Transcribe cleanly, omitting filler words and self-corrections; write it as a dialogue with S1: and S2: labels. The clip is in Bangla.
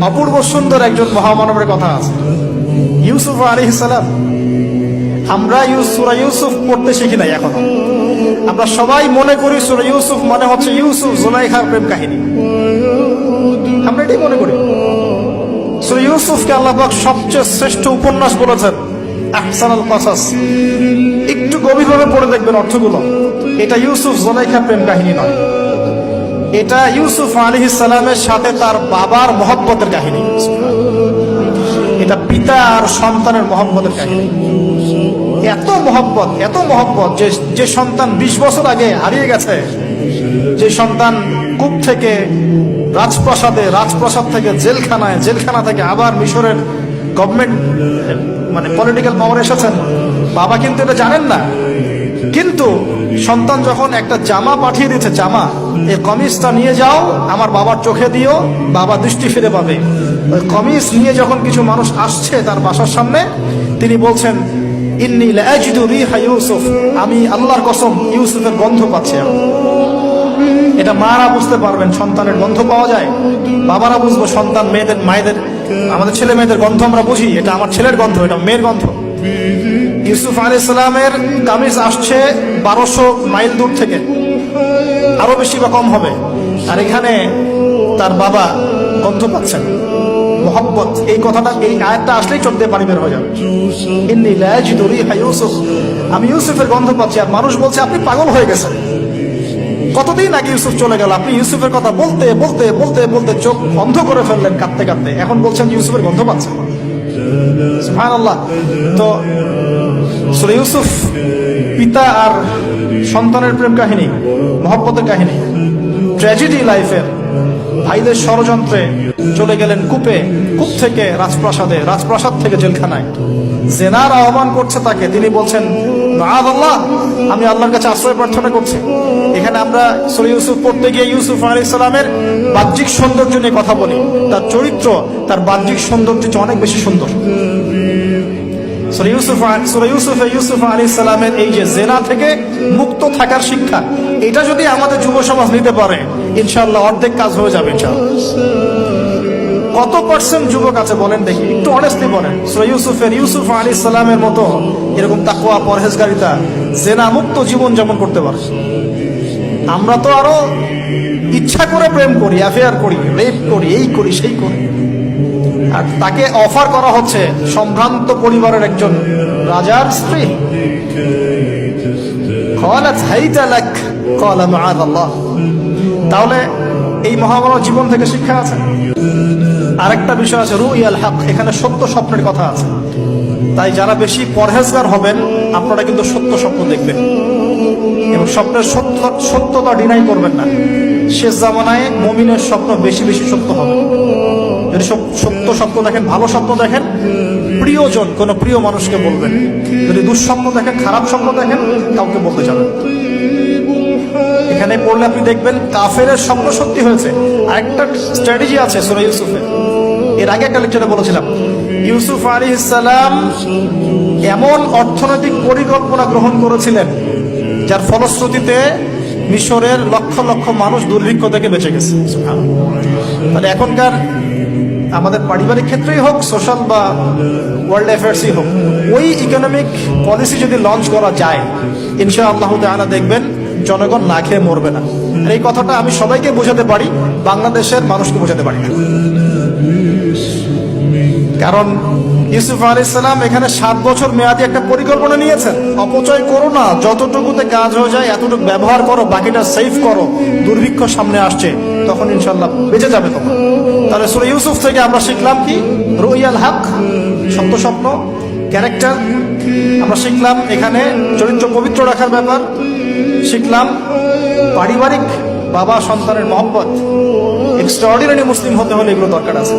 S1: অপূর্ব সুন্দর একজন মহামানবের কথা আছে, ইউসুফ আলাইহিস সালাম। আমরা সূরা ইউসুফ পড়তে শিখি নাই এখনো। আমরা সবাই মনে করি সূরা ইউসুফ মানে হচ্ছে ইউসুফ জুলাইখার প্রেম কাহিনী, আমরা এটাই মনে করি। সূরা ইউসুফকে আল্লাহ পাক সবচেয়ে শ্রেষ্ঠ উপন্যাস বলেছেন, আহসানুল কসাস। একটু গভীরভাবে পড়ে দেখবেন অর্থগুলো। এটা ইউসুফ জুলাইখার প্রেম কাহিনী নয়, এটা ইউসুফ আলাইহিস সালামের সাথে তার বাবার মহব্বতের কাহিনী। এটা পিতা আর সন্তানের মহব্বতের কাহিনী। এত মহব্বত যে সন্তান 20 বছর আগে হারিয়ে গেছে, যে সন্তান কূপ থেকে রাজপ্রাসাদে, রাজপ্রাসাদ থেকে জেলখানায়, জেলখানা থেকে আবার মিশরের গভর্নমেন্ট মানে পলিটিক্যাল পাওয়ার এসেছেন। বাবা কিন্তু এটা জানেন না, কিন্তু সন্তান যখন একটা জামা পাঠিয়ে দিচ্ছে, জামা, এই কমিজটা নিয়ে যাও, আমার বাবার চোখে দিও, বাবা দৃষ্টি ফিরে পাবে। ওই কমিজ নিয়ে যখন কিছু মানুষ আসছে তার বাসার সামনে, তিনি বলছেন, ইন্নী লাআজিদু রিহা ইউসুফ, আমি আল্লাহর কসম ইউসুফের গন্ধ পাচ্ছি। এটা মারা বুঝতে পারবেন, সন্তানের গন্ধ পাওয়া যায়। বাবারা বুঝবো, সন্তান মায়েদের আমাদের ছেলে মেয়েদের গন্ধ আমরা বুঝি, এটা আমার ছেলের গন্ধ, এটা মেয়ের গন্ধ। ইউসুফ আলাইহিস সালামের কামিজ আসছে 1200 মাইল দূর থেকে, আরো বেশি বা কম হবে, আর এখানে তার বাবা গন্ধ পাচ্ছেন। মোহাব্বত, এই কথাটা, এই আয়াতটা আসলেই চোখ দিয়ে পানি বের হয়ে যাবে। ইন্নী লাআজিদু রিহা ইউসুফ, আমি ইউসুফের গন্ধ পাচ্ছি। আর মানুষ বলছে, আপনি পাগল হয়ে গেছেন, কতদিন আগে ইউসুফ চলে গেল, আপনি ইউসুফের কথা বলতে বলতে বলতে বলতে চোখ বন্ধ করে ফেললেন কাঁদতে কাঁদতে, এখন বলছেন ইউসুফের গন্ধ পাচ্ছেন। সুবহানাল্লাহ। তো সূরা ইউসুফ পিতা আর সন্তানের প্রেম কাহিনী, মহব্বতের কাহিনী, ট্র্যাজেডি লাইফের। ভাইদের ষড়যন্ত্রে চলে গেলেন কূপে, কূপ থেকে রাজপ্রাসাদে, রাজপ্রাসাদ থেকে জেলখানায়। জেনার আহ্বান করছে তাকে, তিনি বলছেন, মাআযাল্লাহ, আমি আল্লাহর কাছে আশ্রয় প্রার্থনা করছি। এখানে আমরা সূরা ইউসুফ পড়তে গিয়ে ইউসুফ আলাইহিস সালামের বাহ্যিক সৌন্দর্য নিয়ে কথা বলি, তার চরিত্র, তার বাহ্যিক সৌন্দর্য অনেক বেশি সুন্দর। সূরা ইউসুফ আলাইহিস সালামের এই যে জেনা থেকে মুক্ত থাকার শিক্ষা, এটা যদি আমাদের যুব সমাজ নিতে পারে, ইনশাআল্লাহ অর্ধেক কাজ হয়ে যাবে ইনশাআল্লাহ। কত পার্সেন্ট যুবক আছে বলেন দেখি, একটু অনেস্টলি বলেন, সূরা ইউসুফ আলাইহিস সালামের মতো এরকম তাকওয়া, পরহেজগারিতা, জেনা মুক্ত জীবন যেমন করতে পারে। আমরা তো আরো ইচ্ছা করে প্রেম করি, অ্যাফেয়ার করি, রেপ করি, এই করি সেই করি। আর তাকে অফার করা হচ্ছে সম্ভ্রান্ত পরিবারের একজন রাজার স্ত্রী। ক্বালাত হাইতা লাক ক্বালা মাআযাল্লাহ। তাহলে এই মহামানব জীবন থেকে শিক্ষা আছে। আরেকটা বিষয় আছে, রুইয়াল হক, এখানে সত্য স্বপ্নের কথা আছে। তাই যারা বেশি পরহেজগার হবেন, আপনারা কিন্তু সত্য স্বপ্ন দেখবেন এবং স্বপ্নের সত্যতা ডিনাই করবেন না। শেষ জামানায় মুমিনের স্বপ্ন বেশি বেশি সত্য হবে। যদি সত্য স্বপ্ন দেখেন, ভালো স্বপ্ন দেখেন, প্রিয়জন, কোন প্রিয় মানুষকে বলবেন। যদি দুঃস্বপ্ন দেখেন, খারাপ স্বপ্ন দেখেন, কাউকে বলতে যাবেন। এখানে পড়লে আপনি দেখবেন কাফেরের স্বপ্ন সত্যি হয়েছে। আরেকটা স্ট্র্যাটেজি আছে সূরা ইউসুফে, এর আগে একটা লেকচারে বলেছিলাম। ইউসুফ আলাইহিস সালাম এমন অর্থনৈতিক পরিকল্পনা গ্রহণ করেছিলেন, যার ফলশ্রুতিতে মিশরের লক্ষ লক্ষ মানুষ দুর্ভিক্ষ থেকে বেঁচে গেছে। মানে এখনকার আমাদের পারিবারিক ক্ষেত্রেই হোক, সোশ্যাল বা ওয়ার্ল্ড অ্যাফেয়ার্সই হোক, ওই ইকোনমিক পলিসি যদি লঞ্চ করা যায়, ইনশাআল্লাহ তাআলা দেখবেন জনগণ না খেয়ে মরবে না। আর এই কথাটা আমি সবাইকে বোঝাতে পারি, বাংলাদেশের মানুষকে বোঝাতে পারি না। কারণ ইউসুফ আলাইহিস সালাম এখানে 7 বছর মেয়াদি একটা পরিকল্পনা নিয়েছেন। অপচয় করো না, যতটুকুতে কাজ হয়ে যায় এতটুকু ব্যবহার করো, বাকিটা সেভ করো। দুর্ভিক্ষ সামনে আসছে, তখন ইনশাআল্লাহ বেঁচে যাবে তোমরা। তাহলে সূরা ইউসুফ থেকে আমরা শিখলাম কি? রুইয়াল হক, সত্য স্বপ্ন, ক্যারেক্টার। আমরা শিখলাম এখানে চরিত্র পবিত্র রাখার ব্যাপার, শিখলাম পারিবারিক বাবা সন্তানের মহব্বত। এক্সট্রাঅর্ডিনারি মুসলিম হতে হলে এগুলো দরকার আছে।